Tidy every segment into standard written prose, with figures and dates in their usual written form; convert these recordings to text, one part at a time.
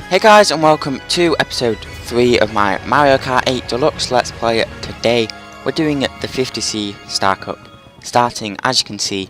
Hey guys, and welcome to episode 3 of my Mario Kart 8 Deluxe Let's Play. Today we're doing the 50C Star Cup, starting as you can see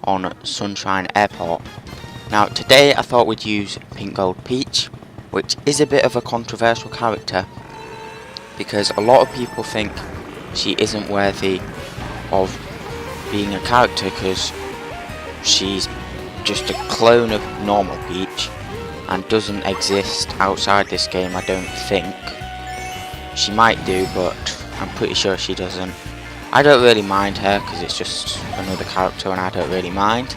on Sunshine Airport. Now today I thought we'd use Pink Gold Peach, which is a bit of a controversial character because a lot of people think she isn't worthy of being a character because she's just a clone of normal Peach and doesn't exist outside this game. I don't think. She might do, but I'm pretty sure she doesn't. I don't really mind her because it's just another character and I don't really mind.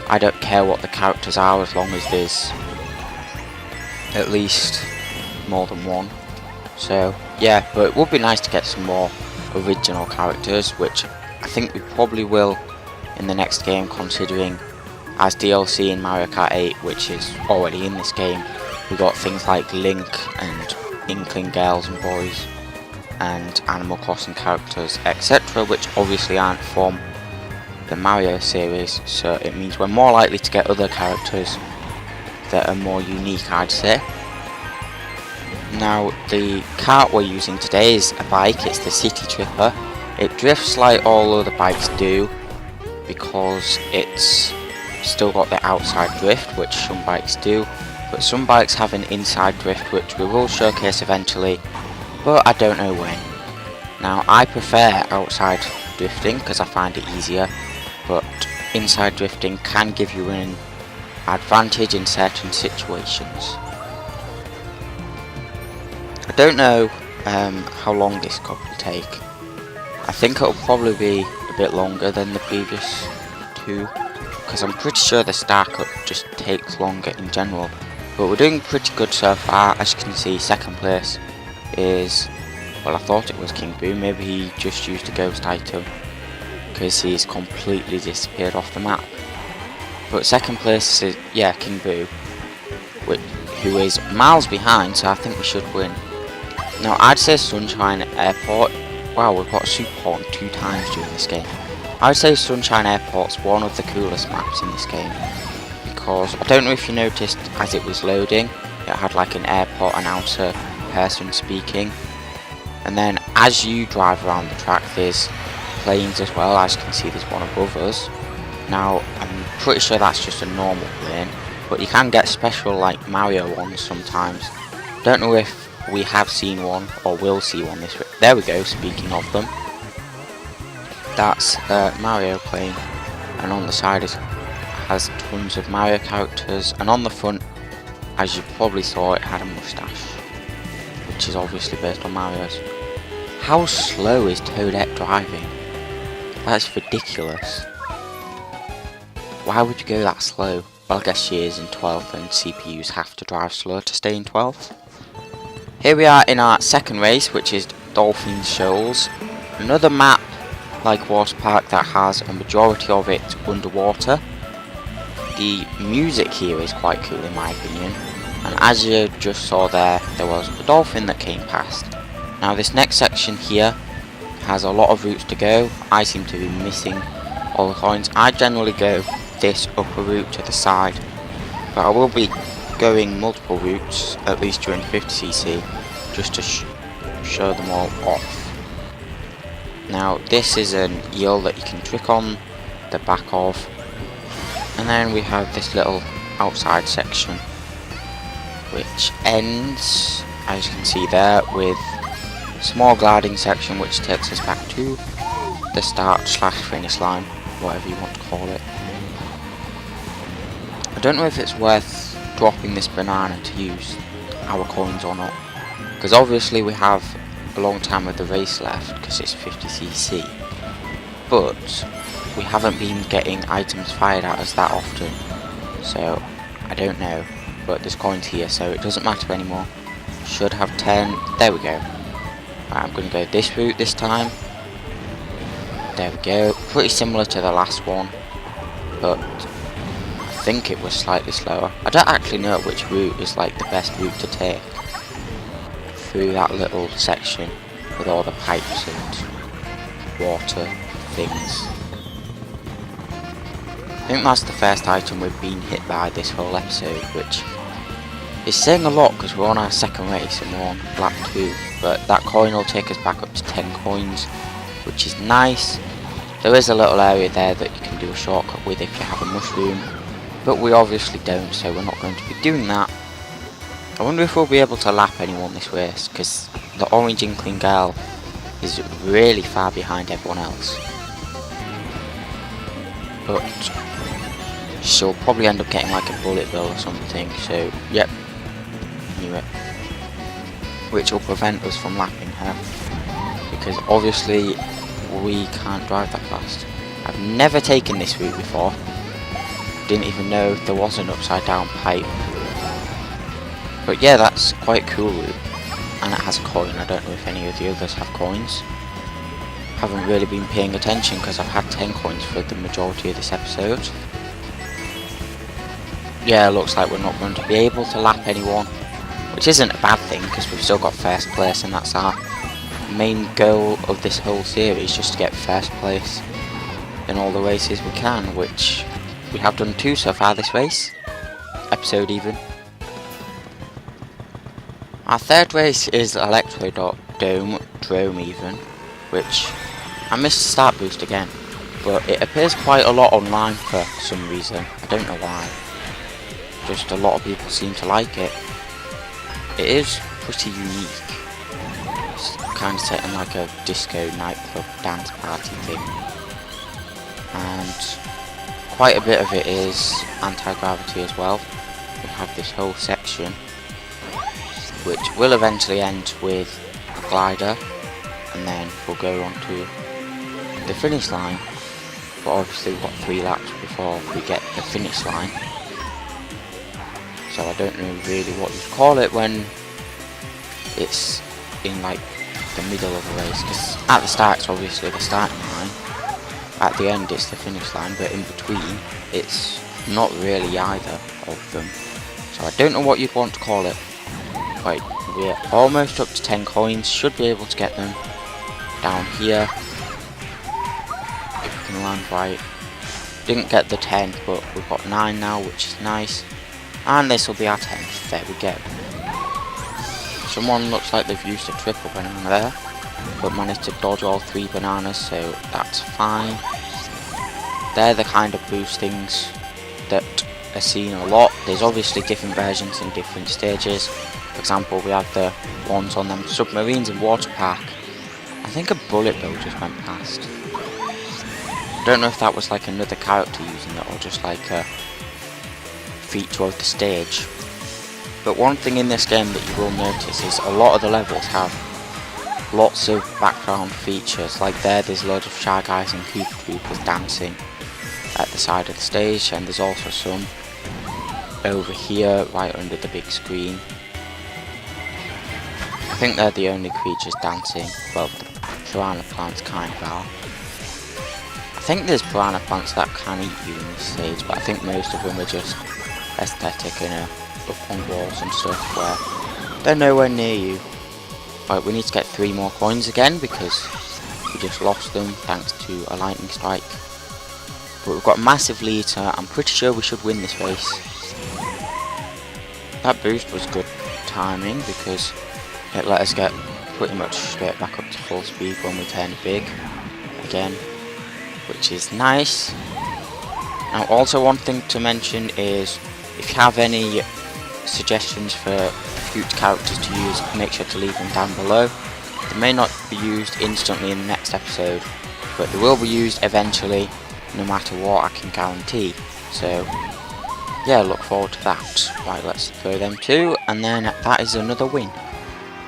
I don't care what the characters are as long as there's at least more than one. So yeah, but it would be nice to get some more original characters, which I think we probably will in the next game, considering as DLC in Mario Kart 8, which is already in this game, we got things like Link and Inkling girls and boys and Animal Crossing characters, etc., which obviously aren't from the Mario series, so it means we're more likely to get other characters that are more unique, I'd say. Now the kart we're using today is a bike. It's the City Tripper. It drifts like all other bikes do because it's still got the outside drift, which some bikes do, but some bikes have an inside drift, which we will showcase eventually, but I don't know when. Now I prefer outside drifting because I find it easier, but inside drifting can give you an advantage in certain situations. I don't know how long this cup will take. I think it'll probably be a bit longer than the previous two, because I'm pretty sure the Star Cup just takes longer in general. But we're doing pretty good so far. As you can see, second place is, well, I thought it was King Boo. Maybe he just used a ghost item because he's completely disappeared off the map. But second place is, yeah, King Boo, who is miles behind, so I think we should win. Now I'd say Sunshine Airport, wow, we've got Super Horn 2 times during this game. I would say Sunshine Airport's one of the coolest maps in this game, because I don't know if you noticed as it was loading, it had like an airport announcer person speaking, and then as you drive around the track there's planes as well. As you can see, there's one above us. Now I'm pretty sure that's just a normal plane, but you can get special like Mario ones sometimes. Don't know if we have seen one or will see one this week. There we go, speaking of them. That's Mario plane, and on the side has tons of Mario characters, and on the front, as you probably saw, it had a moustache, which is obviously based on Mario's. How slow is Toadette driving? That's ridiculous. Why would you go that slow? Well, I guess she is in 12th and CPUs have to drive slow to stay in 12th. Here we are in our second race, which is Dolphin Shoals, another map like Water Park that has a majority of it underwater. The music here is quite cool in my opinion, and as you just saw there was a dolphin that came past. Now this next section here has a lot of routes to go. I seem to be missing all the coins. I generally go this upper route to the side, but I will be going multiple routes, at least during 50cc, just to show them all off. Now this is an eel that you can trick on the back of, and then we have this little outside section which ends, as you can see there, with a small gliding section which takes us back to the start/finish line, whatever you want to call it. I don't know if it's worth dropping this banana to use our coins or not, because obviously we have a long time of the race left because it's 50cc, but we haven't been getting items fired at us that often, so I don't know. But there's coins here, so it doesn't matter anymore. Should have 10. There we go. Right, I'm going to go this route this time. There we go. Pretty similar to the last one, but I think it was slightly slower. I don't actually know which route is like the best route to take through that little section with all the pipes and water things. I think that's the first item we've been hit by this whole episode, which It's saying a lot because we're on our second race and we're on lap 2, but that coin will take us back up to 10 coins, which is nice. There is a little area there that you can do a shortcut with if you have a mushroom, but we obviously don't, so we're not going to be doing that. I wonder if we'll be able to lap anyone this race, because the orange inkling girl is really far behind everyone else. But she'll probably end up getting like a bullet bill or something, so yep, knew it. Which will prevent us from lapping her, because obviously we can't drive that fast. I've never taken this route before, didn't even know there was an upside down pipe. But yeah, that's quite a cool route, and it has a coin. I don't know if any of the others have coins. Haven't really been paying attention because I've had 10 coins for the majority of this episode. Yeah, looks like we're not going to be able to lap anyone, which isn't a bad thing because we've still got first place, and that's our main goal of this whole series, just to get first place in all the races we can, which we have done 2 so far this race, episode even. Our third race is Electrodomedrom even, which I missed the start boost again, but it appears quite a lot online for some reason. I don't know why. Just a lot of people seem to like it. It is pretty unique. It's kind of set in like a disco nightclub dance party thing. And quite a bit of it is anti-gravity as well. We have this whole section, which will eventually end with a glider, and then we'll go on to the finish line. But obviously we've got 3 laps before we get the finish line, so I don't know really what you'd call it when it's in like the middle of a race, because at the start it's obviously the starting line, at the end it's the finish line, but in between it's not really either of them, so I don't know what you'd want to call it. Right, we're almost up to 10 coins, should be able to get them down here if we can land right. Didn't get the 10, but we've got 9 now, which is nice, and this will be our 10th. There we go. Someone looks like they've used a triple banana there, but managed to dodge all 3 bananas, so that's fine. They're the kind of boost things that are seen a lot. There's obviously different versions in different stages. For example, we have the ones on them submarines in Water Park. I think a bullet bill just went past. I don't know if that was like another character using it or just like a feature of the stage. But one thing in this game that you will notice is a lot of the levels have lots of background features. Like there's loads of Shy Guys and Koopa Troopers dancing at the side of the stage, and there's also some over here right under the big screen. I think they're the only creatures dancing. Well, the piranha plants kind of are. I think there's piranha plants that can eat you in this stage, but I think most of them are just aesthetic and up on walls and stuff where they're nowhere near you. Right, we need to get 3 more coins again because we just lost them thanks to a lightning strike. But we've got a massive lead, so I'm pretty sure we should win this race. That boost was good timing because it let us get pretty much straight back up to full speed when we turned big again, which is nice. Now also one thing to mention is if you have any suggestions for future characters to use, make sure to leave them down below. They may not be used instantly in the next episode, but they will be used eventually no matter what, I can guarantee. So yeah, look forward to that. Right, let's throw them 2, and then that is another win.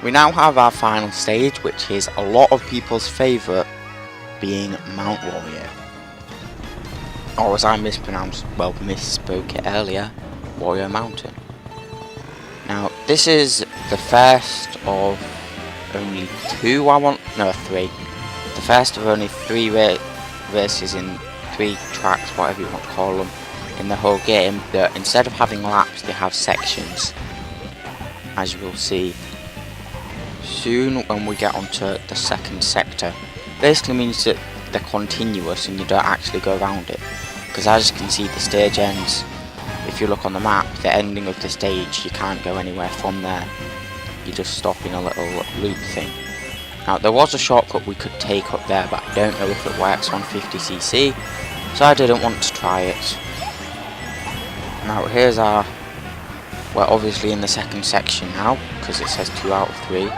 We now have our final stage, which is a lot of people's favourite, being Mount Warrior. Or as I misspoke it earlier, Warrior Mountain. Now, this is the first of only 3. The first of only 3 races in 3 tracks, whatever you want to call them, in the whole game, that instead of having laps, they have sections, as you will see soon when we get onto the second sector. Basically means that they're continuous and you don't actually go around it, because as you can see, the stage ends if you look on the map, the ending of the stage, you can't go anywhere from there. You just stop in a little loop thing. Now, there was a shortcut we could take up there, but I don't know if it works on 50cc, so I didn't want to try it. Now, here's our... We're obviously in the second section now, because it says 2 out of 3.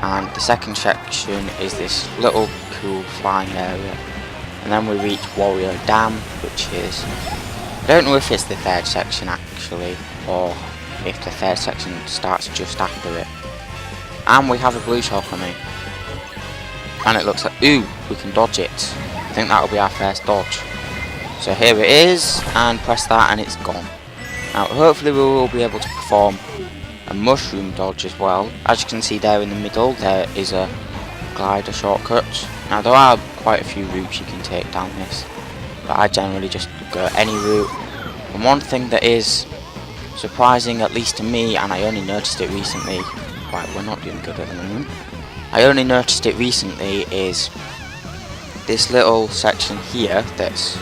And the second section is this little cool flying area. And then we reach Warrior Dam, which is... I don't know if it's the third section actually, or if the third section starts just after it. And we have a blue shell coming. And it looks like, ooh, we can dodge it. I think that'll be our first dodge. So here it is, and press that and it's gone. Now hopefully we will be able to perform a mushroom dodge as well. As you can see there in the middle, there is a glider shortcut. Now there are quite a few routes you can take down this, but I generally just go any route. And one thing that is surprising, at least to me, and I only noticed it recently, right, we're not doing good at the moment. I only noticed it recently is this little section here that's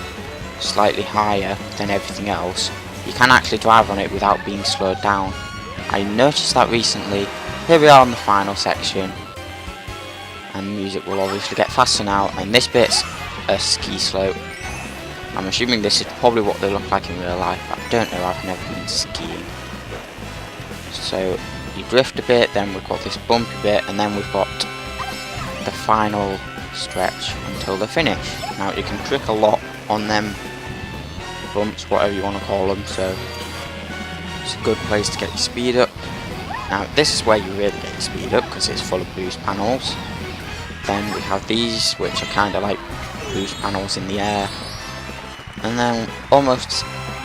slightly higher than everything else. You can actually drive on it without being slowed down. I noticed that recently. Here we are on the final section, and the music will obviously get faster now, and this bit's a ski slope. I'm assuming this is probably what they look like in real life, but I don't know, I've never been skiing. So you drift a bit, then we've got this bumpy bit, and then we've got the final stretch until the finish. Now you can trick a lot on them bumps, whatever you want to call them, so it's a good place to get your speed up. Now this is where you really get your speed up, because it's full of boost panels. Then we have these, which are kind of like boost panels in the air. And then almost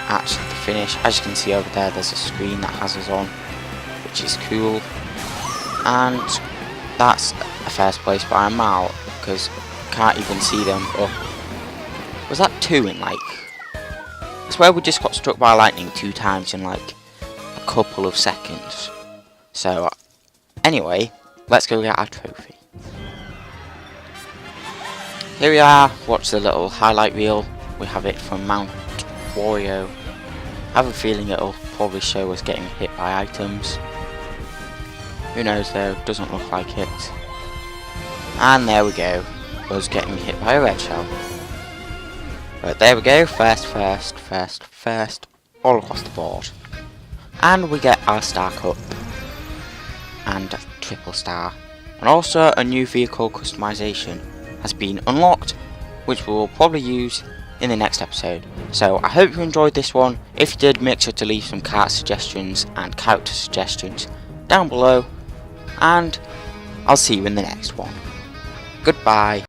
at the finish, as you can see over there, there's a screen that has us on, which is cool. And that's a first place by a mile, because you can't even see them up. Was that 2 in like... I swear we just got struck by lightning 2 times in like a couple of seconds. So, anyway, let's go get our trophy. Here we are, watch the little highlight reel. We have it from Mount Wario. I have a feeling it'll probably show us getting hit by items. Who knows though, doesn't look like it. And there we go, us getting hit by a red shell. But there we go, first, all across the board. And we get our star cup. And a triple star. And also a new vehicle customization has been unlocked, which we will probably use in the next episode. So I hope you enjoyed this one. If you did, make sure to leave some kart suggestions and character suggestions down below. And I'll see you in the next one. Goodbye.